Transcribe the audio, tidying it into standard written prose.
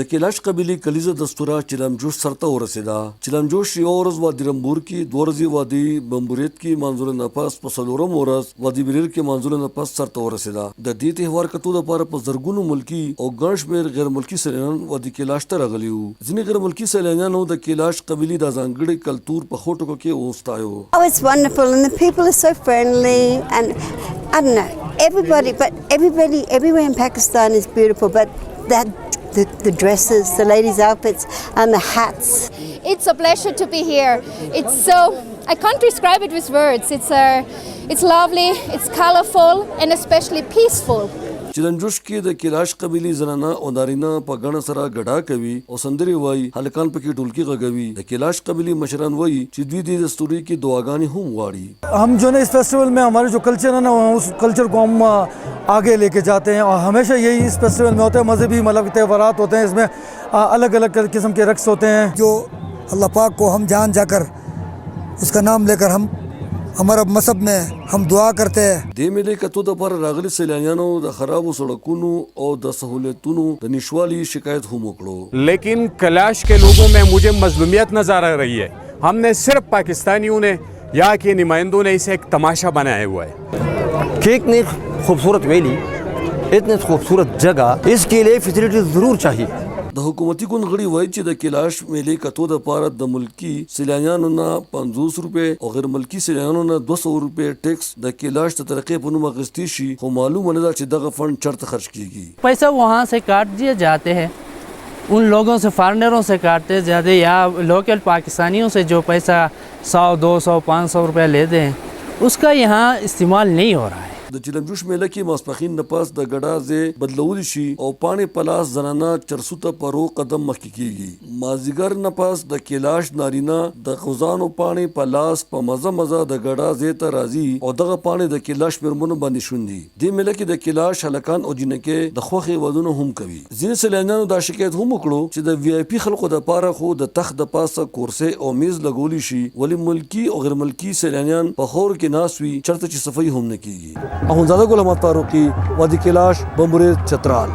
د کیلاش قبیلې کلیزه دستوره چلم جوش سرته ورسېده. چلم جوش یوه ورځ وادي رمبور کې، دوه ورځې وادي بمبوریت کې منځلو نه پس په څلورم ورځ وادي بریر کې منځلو نه پس سرته ورسېده. د دې تهوار کتو دپاره په زرګونو ملکي او ګڼ شمېر غیر ملکي سیلانیان وادي کیلاش ته راغلي وو. ځینې غیر ملکي سیلانیانو د کیلاش قبیلې دا ځانګړی کلتور په ښو ټکو کې وستایو. Oh, it's wonderful and the people are so friendly and I don't know, everybody everywhere in Pakistan is beautiful, but the dresses, the ladies' outfits and the hats. It's a pleasure to be here. It's so, I can't describe it with words. It's lovely, it's colorful and especially peaceful. چلم جوش کې د کیلاش قبیلې زنانه او نارینه په ګڼه سره ګډا کوي او سندرې وایي، هلکان پکې ډولکی غږوي. د کیلاش قبیلې مشران وایي چې دوی دې دستوري کې دعاګانې هم غواړي. हम जो है इस फेस्टिवल में हमारे जो कल्चर है ना, उस कल्चर को हम आगे लेके जाते हैं और हमेशा यही इस फेस्टिवल में होता है. मजहबी मतलब त्योहारात होते हैं, इसमें अलग अलग किस्म के रक्स होते हैं. जो अल्लाह पाक को हम जान जाकर उसका नाम लेकर हम हमारा मذहब में हम दुआ करते हैं. دې میلې کتو دپاره راغلي سیلانیانو د خرابو سړکونو او د سہولتونو د نشوالي شکایت هم وکړو. लेकिन कैलाश के लोगों में मुझे मजलूमियत नजर आ रही है. हमने सिर्फ पाकिस्तानियों ने, यहाँ के नुमाइंदों ने इसे एक तमाशा बनाया हुआ है. कि इतनी खूबसूरत वैली, इतनी खूबसूरत जगह, इसके लिए फैसिलिटी ज़रूर चाहिए. د حکومتي ګوند غړي وایي چې د کیلاش میلې کتو دپاره د ملکي سیلانیانو نه 50 روپۍ او غیر ملکي سیلانیانو نه 200 روپۍ ټیکس د کیلاش د ترقۍ په نوم اخیستې شي، خو معلومه نه ده چې دغه فنډ چېرته خرچ کیږي. पैसा वहाँ से काट दिए जाते हैं, उन लोगों से, फॉरेनरों से काटते जाते, या लोकल पाकिस्तानियों से जो पैसा 100, 200, 500 रुपये लेते हैं, उसका यहाँ इस्तेमाल नहीं हो रहा है. د چلم جوش میله کې ماسپښین نه پاس د ګډا ځای بدلولی شي او پاڼې په لاس زنانه چرسو ته په رو قدم مخکې کیږي. مازدیګر نه پاس د کیلاش نارینه د غوزانو پاڼې په لاس په مزه مزه د ګډا ځای ته راځي او دغه پاڼې د کیلاش میرمنو باندې شوندي. دې میله کې د کیلاش هلکان او جینکې د خوښې ودونه هم کوي. ځینې سیلانیانو دا شکایت هم وکړو چې د وی آی پي خلکو دپاره خو د تخت د پاسه کورسۍ او میز لګولی شي، ولې ملکي او غیر ملکي سیلانیان په خور کې ناست وي چېرته چې صفایي هم نه کیږي. اخندزاده غلام فاروقي، وادي کیلاش، بمبوریت، چترال.